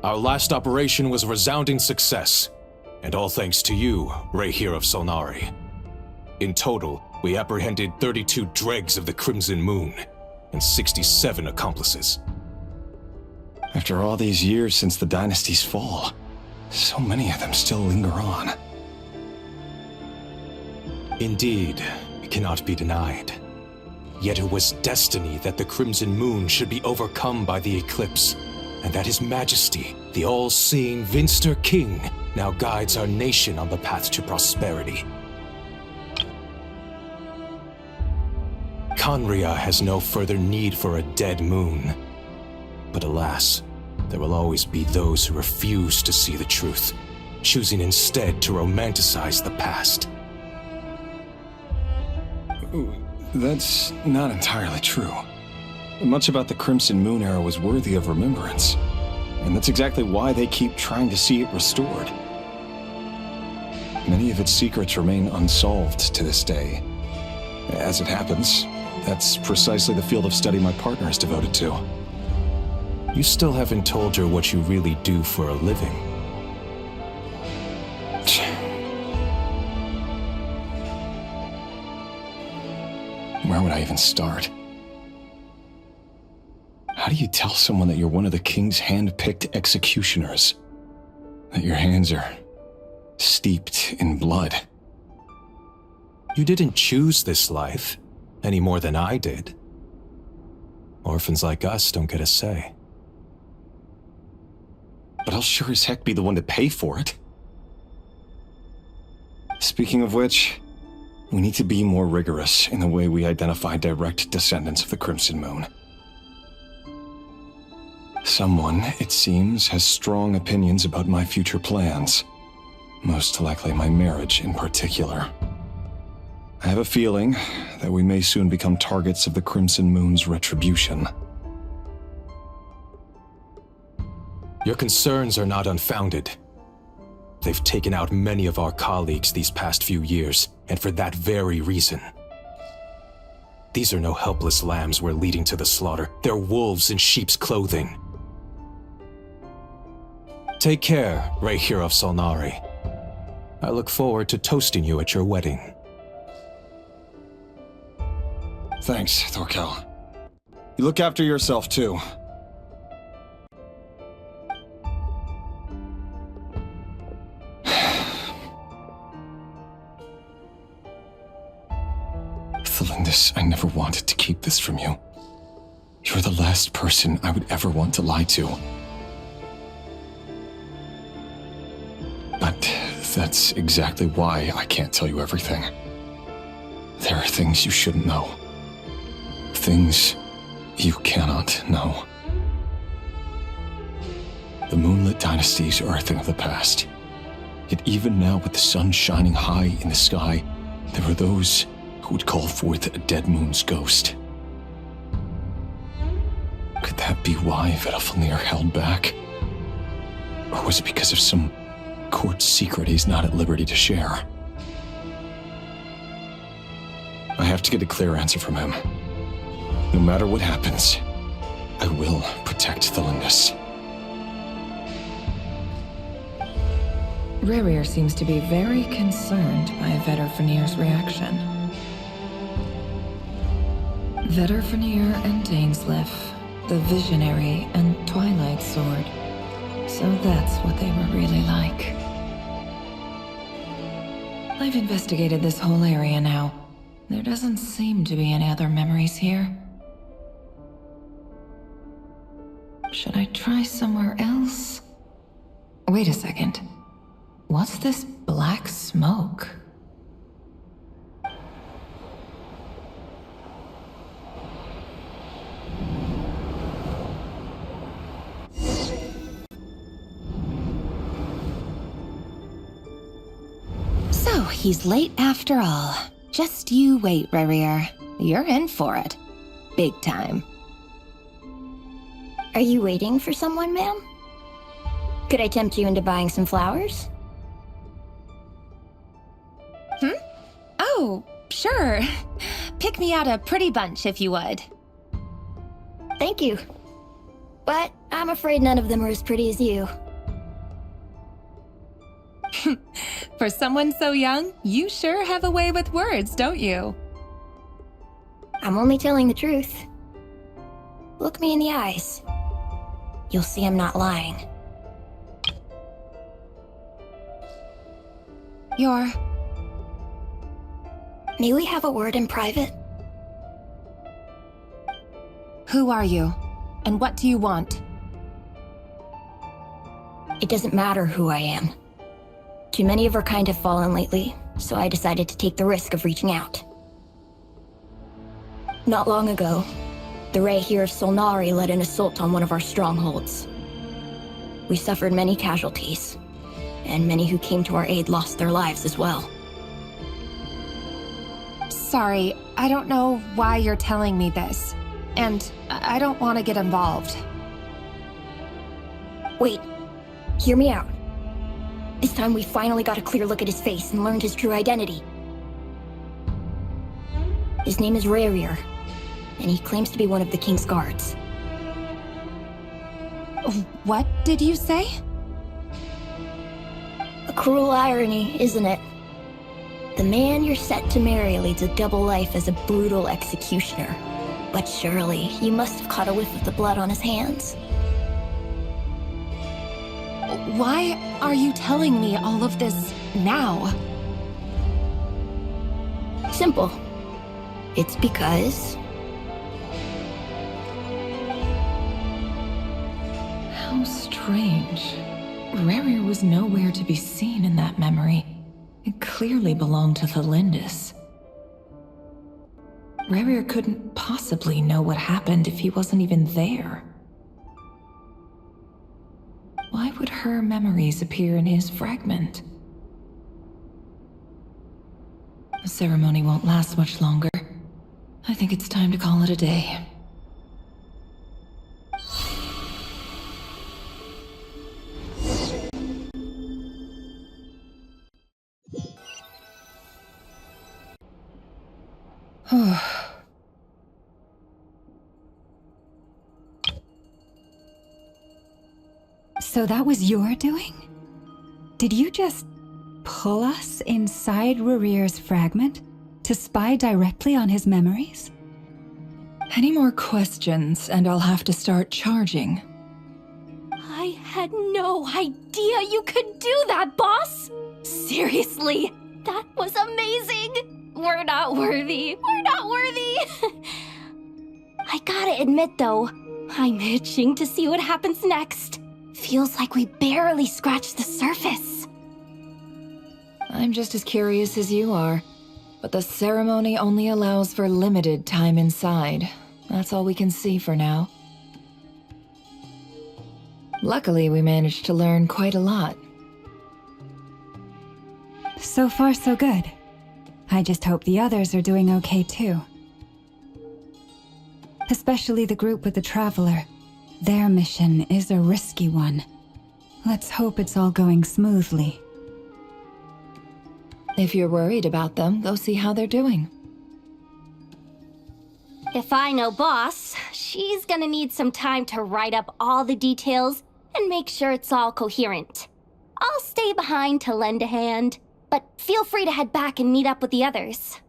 Our last operation was a resounding success, and all thanks to you, Rayhir of Solnari. In total, we apprehended 32 dregs of the Crimson Moon, and 67 accomplices. After all these years since the dynasty's fall, so many of them still linger on. Indeed, it cannot be denied. Yet it was destiny that the Crimson Moon should be overcome by the eclipse, and that His Majesty, the all-seeing Vinster King, now guides our nation on the path to prosperity. Khaenri'ah has no further need for a dead moon. But alas, there will always be those who refuse to see the truth, choosing instead to romanticize the past. That's not entirely true. Much about the Crimson Moon era was worthy of remembrance, and that's exactly why they keep trying to see it restored. Many of its secrets remain unsolved to this day. As it happens, that's precisely the field of study my partner is devoted to. You still haven't told her what you really do for a living. Where would I even start? How do you tell someone that you're one of the King's hand-picked executioners? That your hands are steeped in blood? You didn't choose this life, any more than I did. Orphans like us don't get a say. But I'll sure as heck be the one to pay for it. Speaking of which, we need to be more rigorous in the way we identify direct descendants of the Crimson Moon. Someone, it seems, has strong opinions about my future plans. Most likely my marriage in particular. I have a feeling that we may soon become targets of the Crimson Moon's retribution. Your concerns are not unfounded. They've taken out many of our colleagues these past few years, and for that very reason. These are no helpless lambs we're leading to the slaughter. They're wolves in sheep's clothing. Take care, Rayhir of Solnari. I look forward to toasting you at your wedding. Thanks, Thorkel. You look after yourself, too. Thelindis, I never wanted to keep this from you. You're the last person I would ever want to lie to. But that's exactly why I can't tell you everything. There are things you shouldn't know. Things you cannot know. The moonlit dynasties are a thing of the past. Yet even now, with the sun shining high in the sky, there are those who would call forth a dead moon's ghost. Could that be why Vedalfnir held back? Or was it because of some court secret he's not at liberty to share? I have to get a clear answer from him. No matter what happens, I will protect Thelindis. Rayhir seems to be very concerned by Vedalfnir's reaction. Vedalfnir and Dainsleif, the Visionary and Twilight Sword. So that's what they were really like. I've investigated this whole area now. There doesn't seem to be any other memories here. Should I try somewhere else? Wait a second. What's this black smoke? So, he's late after all. Just you wait, Rayhir. You're in for it. Big time. Are you waiting for someone, ma'am? Could I tempt you into buying some flowers? Oh, sure. Pick me out a pretty bunch if you would. Thank you. But I'm afraid none of them are as pretty as you. For someone so young, you sure have a way with words, don't you? I'm only telling the truth. Look me in the eyes. You'll see I'm not lying. May we have a word in private? Who are you? And what do you want? It doesn't matter who I am. Too many of our kind have fallen lately, so I decided to take the risk of reaching out. Not long ago, the Ray here of Solnari led an assault on one of our strongholds. We suffered many casualties, and many who came to our aid lost their lives as well. Sorry, I don't know why you're telling me this. And I don't want to get involved. Wait, hear me out. This time we finally got a clear look at his face and learned his true identity. His name is Rarier, and he claims to be one of the King's guards. What did you say? A cruel irony, isn't it? The man you're set to marry leads a double life as a brutal executioner. But surely, you must have caught a whiff of the blood on his hands. Why are you telling me all of this now? Simple. It's because... How strange. Rarier was nowhere to be seen in that memory. It clearly belonged to the Lindis. Rarier couldn't possibly know what happened if he wasn't even there. Why would her memories appear in his fragment? The ceremony won't last much longer. I think it's time to call it a day. So that was your doing? Did you just pull us inside Rarier's fragment to spy directly on his memories? Any more questions, and I'll have to start charging. I had no idea you could do that, boss! Seriously, that was amazing! We're not worthy. We're not worthy! I gotta admit, though, I'm itching to see what happens next. Feels like we barely scratched the surface. I'm just as curious as you are, but the ceremony only allows for limited time inside. That's all we can see for now. Luckily, we managed to learn quite a lot. So far, so good. I just hope the others are doing okay too. Especially the group with the Traveler. Their mission is a risky one. Let's hope it's all going smoothly. If you're worried about them, go see how they're doing. If I know boss, she's gonna need some time to write up all the details and make sure it's all coherent. I'll stay behind to lend a hand, but feel free to head back and meet up with the others.